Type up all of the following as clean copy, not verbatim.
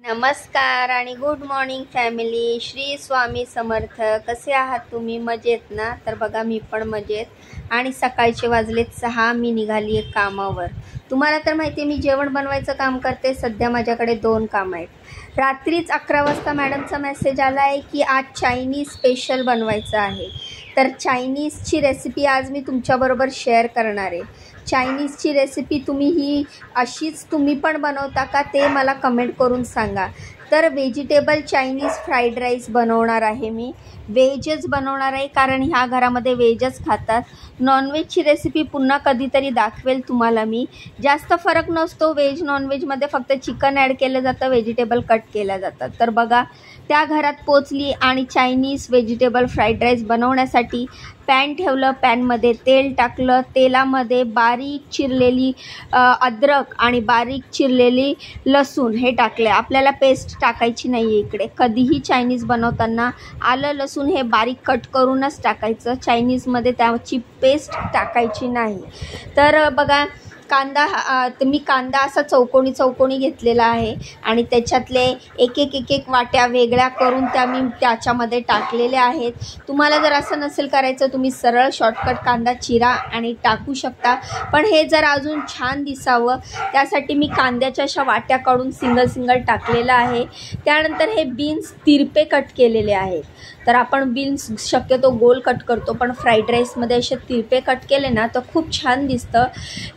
नमस्कार आणि good morning family. Shri Swami Samarth. कसे आहात तुम्ही? मजेत ना? तर बघा मी पण मजेत. आणि सकाळचे वाजलेत 6. मी निघाली आहे कामावर. तुम्हाला तर माहिती आहे मी जेवण बनवायचं काम करते. सध्या माझ्याकडे 2 कामं आहेत. रात्रीच 11 वाजता मॅडमचा मेसेज आला आहे की आज चायनीज स्पेशल बनवायचं आहे. तर चायनीजची रेसिपी आज मी तुमच्याबरोबर शेअर करणार आहे. चायनीजची रेसिपी तुम्ही अशीच तुम्ही पण बनवता का ते मला कमेंट करून सांगा. तर व्हेजिटेबल चायनीज फ्राईड राईस बनवणार आहे मी. व्हेजच बनवणार आहे कारण ह्या घरामध्ये व्हेजच खातात. नॉनव्हेजची रेसिपी पुन्हा कधीतरी दाखवेल तुम्हाला मी. जास्त फरक नसतो व्हेज नॉनव्हेजमध्ये, फक्त चिकन ॲड केलं जातं, व्हेजिटेबल कट केल्या जातात. तर बघा त्या घरात पोचली आणि चायनीज व्हेजिटेबल फ्राईड राईस बनवण्यासाठी पॅन ठेवलं. पॅनमध्ये तेल टाकलं. तेलामध्ये बारीक चिरलेली अद्रक आणि बारीक चिरलेली लसूण हे टाकले. आपल्याला पेस्ट टाकायची नाही आहे इकडे. कधीही चायनीज बनवताना आलं लसूण हे बारीक कट करूनच टाकायचं. चायनीजमध्ये त्याची पेस्ट टाकायची नाही. तर बघा मी कांदा असा चौकोनी घेतलेला आहे आणि त्याच्यातले एक वाट्या वेगळ्या करून मी त्याच्यामध्ये टाकलेल्या आहेत. तुम्हाला जर असं नसेल करायचं तुम्ही सरळ शॉर्टकट कांदा चिरा आणि टाकू शकता. पण हे जर अजून छान दिसावं त्यासाठी मी कांद्याच्या अशा वाट्या काढून सिंगल टाकलेलं आहे. त्यानंतर हे बीन्स तिरपे कट केलेले आहेत. तर आपण बीन्स शक्यतो गोल कट करतो, पण फ्राईड राईसमध्ये असे तिरपे कट केले ना तर खूप छान दिसतं.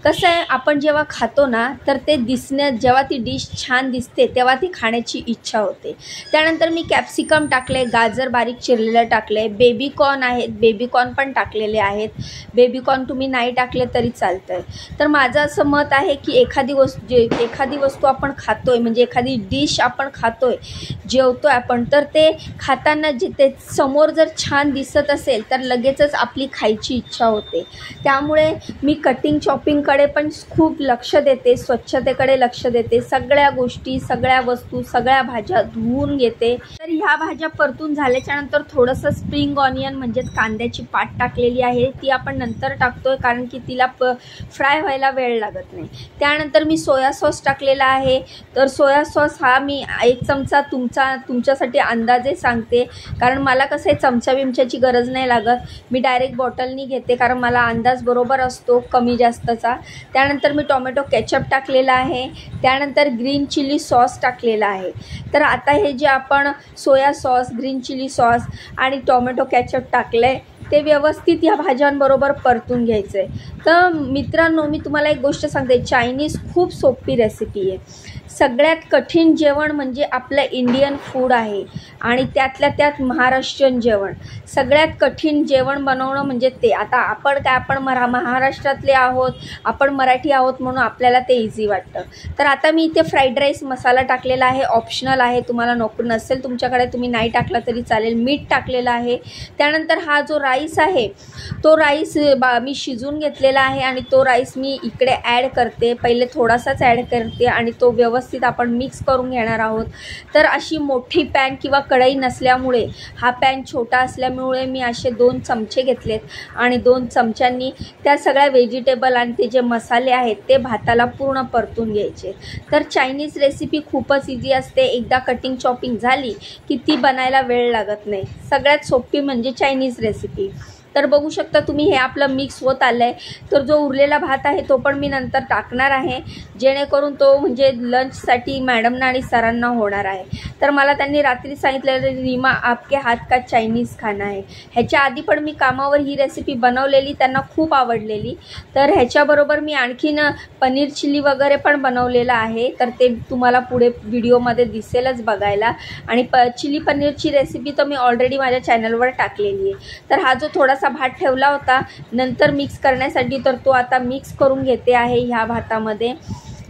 कसं आहे आपण जेव्हा खातो ना तर ते जेव्हा ती डिश छान दिसते तेव्हा ती खाण्याची इच्छा होते. त्यानंतर मी कॅप्सिकम टाकले, गाजर बारीक चिरलेलं टाकले, बेबीकॉर्न आहेत, बेबीकॉर्न पण टाकलेले आहेत. बेबीकॉर्न तुम्ही नाही टाकले तरी चालतं आहे. तर माझं असं मत आहे की एखादी वस्तू आपण खातोय म्हणजे एखादी डिश आपण खातोय, जेवतोय आपण, तर ते खाताना ते समोर जर छान दिसत असेल तर लगेचच आपली खायची इच्छा होते. त्यामुळे मी कटिंग चॉपिंगकडे पण खूप लक्ष देते, स्वच्छतेकडे लक्ष देते. सगळ्या गोष्टी, सगळ्या वस्तू, सगळ्या भाज्या धुवून घेते. तर ह्या भाज्या परतून झाल्याच्यानंतर थोडंसं स्प्रिंग ऑनियन म्हणजेच कांद्याची पात टाकलेली आहे. ती आपण नंतर टाकतोय कारण की तिला फ्राय व्हायला वेळ लागत नाही. त्यानंतर मी सोया सॉस टाकलेला आहे. तर सोया सॉस हा मी 1 चमचा तुमच्यासाठी अंदाजे सांगते कारण मला कसं आहे चमचा बिमच्याची गरज नाही लागत. मी डायरेक्ट बॉटलनी घेते कारण मला अंदाज बरोबर असतो कमी जास्तचा. त्यानंतर मी टोमॅटो केचप टाकलेला आहे. त्यानंतर ग्रीन चिली सॉस टाकलेला आहे. तर आता हे जे आपण soya sauce, green chilli sauce आणि टोमॅटो केचप टाकलं आहे ते व्यवस्थित ह्या भाज्यांबरोबर परतून घ्यायचं आहे. तर मित्रांनो मी तुम्हाला एक गोष्ट सांगते, चायनीज खूप सोपी रेसिपी आहे. सगळ्यात कठीण जेवण म्हणजे आपलं इंडियन फूड आहे आणि त्यातल्या त्यात महाराष्ट्रीयन जेवण. सगळ्यात कठीण जेवण बनवणं म्हणजे ते. आता आपण महाराष्ट्रातले आहोत, आपण मराठी आहोत म्हणून आपल्याला ते इझी वाटतं. तर आता मी इथे फ्राईड राईस मसाला टाकलेला आहे, ऑप्शनल आहे. तुम्हाला नको नसेल तुमच्याकडे तुम्ही नाही टाकला तरी चालेल. मीठ टाकलेलं आहे. त्यानंतर हा जो राईस आहे तो राईस मी शिजून घेतलेला आहे आणि तो राईस मी इकडे ॲड करते. पहिले थोडासाच ॲड करते आणि तो व्यवस्थित आपण मिक्स करून घेणार आहोत. तर अशी मोठी पॅन किंवा कढई नसल्यामुळे, हा पॅन छोटा असल्यामुळे मी असे 2 चमचे घेतलेत आणि 2 चमच्यांनी त्या सगळ्या व्हेजिटेबल आणि ते जे मसाले आहेत ते भाताला पूर्ण परतून घ्यायचे. तर चायनीज रेसिपी खूपच इझी असते. एकदा कटिंग चॉपिंग झाली की ती बनायला वेळ लागत नाही. सगळ्यात सोपी म्हणजे चायनीज रेसिपी. तर बघू शकता तुम्ही हे आपलं मिक्स होत आलं आहे. तर जो उरलेला भात आहे तो पण मी नंतर टाकणार आहे जेणेकरून तो म्हणजे लंचसाठी मॅडमना आणि सरांना होणार आहे. तर मला त्यांनी रात्री सांगितलेलं रीमा आपके हात का चायनीज खाना आहे. ह्याच्या आधी पण मी कामावर ही रेसिपी बनवलेली, त्यांना खूप आवडलेली. तर ह्याच्याबरोबर मी आणखीन पनीर चिली वगैरे पण बनवलेलं आहे. तर ते तुम्हाला पुढे व्हिडिओमध्ये दिसेलच बघायला. आणि चिली पनीरची रेसिपी तर मी ऑलरेडी माझ्या चॅनलवर टाकलेली आहे. तर हा जो थोडासा भात ठेवला होता नंतर मिक्स करण्यासाठी, तर तो आता मिक्स करून घेते आहे ह्या भातामध्ये.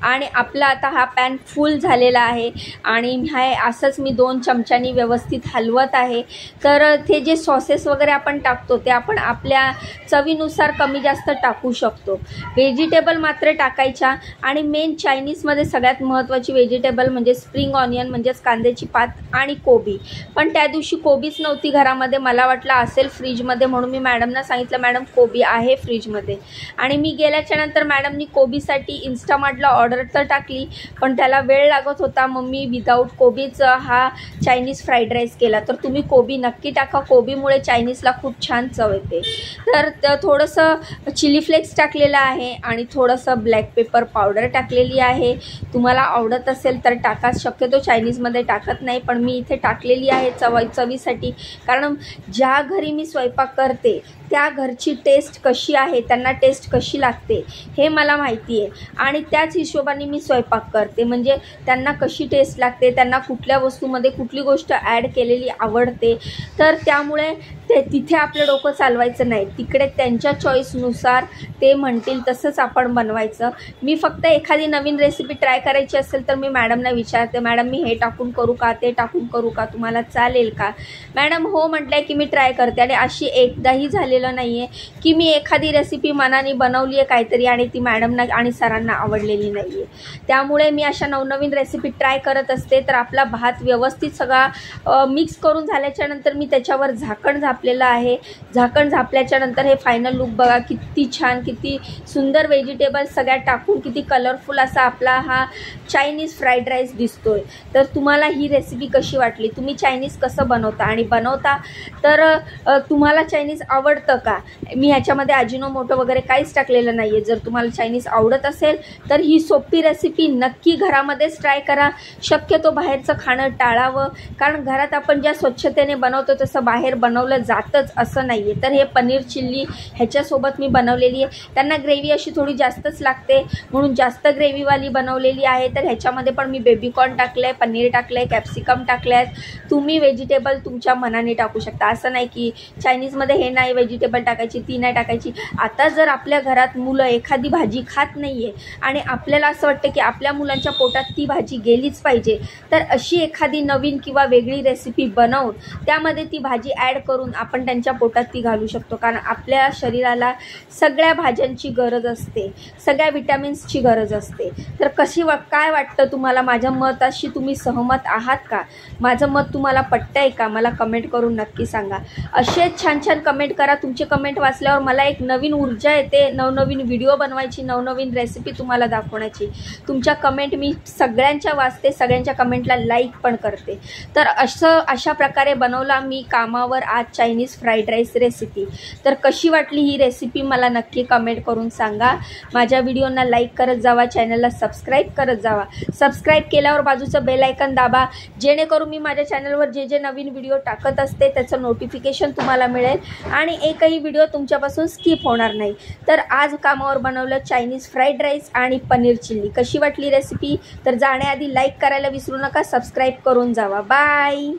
आणि आपला आता हा पॅन फुल झालेला आहे आणि हे असंच मी 2 चमच्यांनी व्यवस्थित हलवत आहे. तर ते जे सॉसेस वगैरे आपण टाकतो ते आपण आपल्या चवीनुसार कमी जास्त टाकू शकतो. व्हेजिटेबल मात्र टाकायच्या. आणि मेन चायनीजमध्ये सगळ्यात महत्त्वाची व्हेजिटेबल म्हणजे स्प्रिंग ऑनियन म्हणजेच कांद्याची पात आणि कोबी. पण त्या दिवशी कोबीच नव्हती घरामध्ये. मला वाटलं असेल फ्रीजमध्ये म्हणून मी मॅडमना सांगितलं मॅडम कोबी आहे फ्रीजमध्ये. आणि मी गेल्याच्यानंतर मॅडमनी कोबीसाठी इन्स्टामार्टला पावडर तर टाकली, पण त्याला वेळ लागत होता. मग मी विदाऊट कोबीचा हा चायनीज फ्राईड राईस केला. तर तुम्ही कोबी नक्की टाका, कोबीमुळे चायनीजला खूप छान चव येते. तर थोडंसं चिली फ्लेक्स टाकलेलं आहे आणि थोडंसं ब्लॅक पेपर पावडर टाकलेली आहे. तुम्हाला आवडत असेल तर टाका, शक्यतो चायनीजमध्ये टाकत नाही, पण मी इथे टाकलेली आहे चवीसाठी. कारण ज्या घरी मी स्वयंपाक करते त्या घरची टेस्ट कशी आहे, त्यांना टेस्ट कशी लागते हे मला माहिती आहे आणि त्याच हिशोबाने मी स्वयंपाक करते. म्हणजे त्यांना कशी टेस्ट लागते, त्यांना कुठल्या वस्तूमध्ये कुठली गोष्ट ॲड केलेली आवडते. तर त्यामुळे तिथे आपलं डोकं चालवायचं नाही, तिकडे त्यांच्या चॉईसनुसार ते म्हणतील तसंच आपण बनवायचं. मी फक्त एखादी नवीन रेसिपी ट्राय करायची असेल तर मी मॅडमना विचारते, मॅडम मी हे टाकून करू का, ते टाकून करू का, तुम्हाला चालेल का? मॅडम हो म्हटलंय की मी ट्राय करते. आणि अशी एकदाही झालेलं नाही आहे की मी एखादी रेसिपी मनाने बनवली आहे काहीतरी आणि ती मॅडमना आणि सरांना आवडलेली नाही आहे. त्यामुळे मी अशा नवनवीन रेसिपी ट्राय करत असते. तर आपला भात व्यवस्थित सगळा मिक्स करून झाल्याच्यानंतर मी त्याच्यावर झाकण झापलेलं आहे. झाकण झापल्याच्या नंतर हे फायनल लुक बघा, किती छान, किती सुंदर व्हेजिटेबल्स सगळ्या टाकून किती कलरफुल असा आपला हा चायनीज फ्राईड राईस दिसतोय. तर तुम्हाला ही रेसिपी कशी वाटली, तुम्ही चायनीज कसं बनवता आणि बनवता तर तुम्हाला चायनीज आवडतं का? मी ह्याच्यामध्ये अजिनोमोटो वगैरे काहीच टाकलेलं नाही आहे. जर तुम्हाला चायनीज आवडत असेल तर ही सोपी रेसिपी नक्की घरामध्येच ट्राय करा. शक्यतो बाहेरचं खाणं टाळावं, कारण घरात आपण ज्या स्वच्छतेने बनवतो तसं बाहेर बनवलं जातच असं नाही आहे. तर हे पनीर चिल्ली ह्याच्यासोबत मी बनवलेली आहे. त्यांना ग्रेव्ही अशी थोडी जास्तच लागते म्हणून जास्त ग्रेव्हीवाली बनवलेली आहे. तर ह्याच्यामध्ये पण मी बेबीकॉर्न टाकलं आहे, पनीर टाकलं आहे, कॅप्सिकम टाकले आहेत. तुम्ही व्हेजिटेबल तुमच्या मनाने टाकू शकता. असं नाही की चायनीजमध्ये हे नाही व्हेजिटेबल टाकायची, ती नाही टाकायची. आता जर आपल्या घरात मुलं एखादी भाजी खात नाही आहे आणि आपल्याला असं वाटतं की आपल्या मुलांच्या पोटात ती भाजी गेलीच पाहिजे, तर अशी एखादी नवीन किंवा वेगळी रेसिपी बनवून त्यामध्ये ती भाजी ॲड करून आपण त्यांच्या पोटात ती घालू शकतो. कारण आपल्या शरीराला सगळ्या भाज्यांची गरज असते, सगळ्या विटॅमिन्सची गरज असते. तर काय वाटतं तुम्हाला? माझ्या मताशी तुम्ही सहमत आहात का? माझं मत तुम्हाला पटतंय का? मला कमेंट करून नक्की सांगा. असेच छान छान कमेंट करा. तुमचे कमेंट वाचल्यावर मला एक नवीन ऊर्जा येते, नवनवीन व्हिडिओ बनवायची, नवनवीन रेसिपी तुम्हाला दाखवण्याची. तुमच्या कमेंट मी सगळ्यांच्या वाचते, सगळ्यांच्या कमेंटला लाईक पण करते. तर अशा प्रकारे बनवला मी कामावर आज चायनीज फ्राईड राईस रेसिपी. तर कशी वाटली ही रेसिपी मला नक्की कमेंट करून सांगा. माझ्या व्हिडिओना लाईक करत जावा, चॅनलला सबस्क्राईब करत जावा. सबस्क्राईब केल्यावर बाजूचं बेल आयकन दाबा, जेणेकरून मी माझ्या चॅनलवर जे जे नवीन व्हिडिओ टाकत असते त्याचं नोटिफिकेशन तुम्हाला मिळेल आणि एकही व्हिडिओ तुमच्यापासून स्किप होणार नाही. तर आज कामावर बनवलं चायनीज फ्राईड राईस आणि पनीर चिल्ली. कशी वाटली रेसिपी? तर जाण्याआधी लाईक करायला विसरू नका, सबस्क्राईब करून जावा. बाय.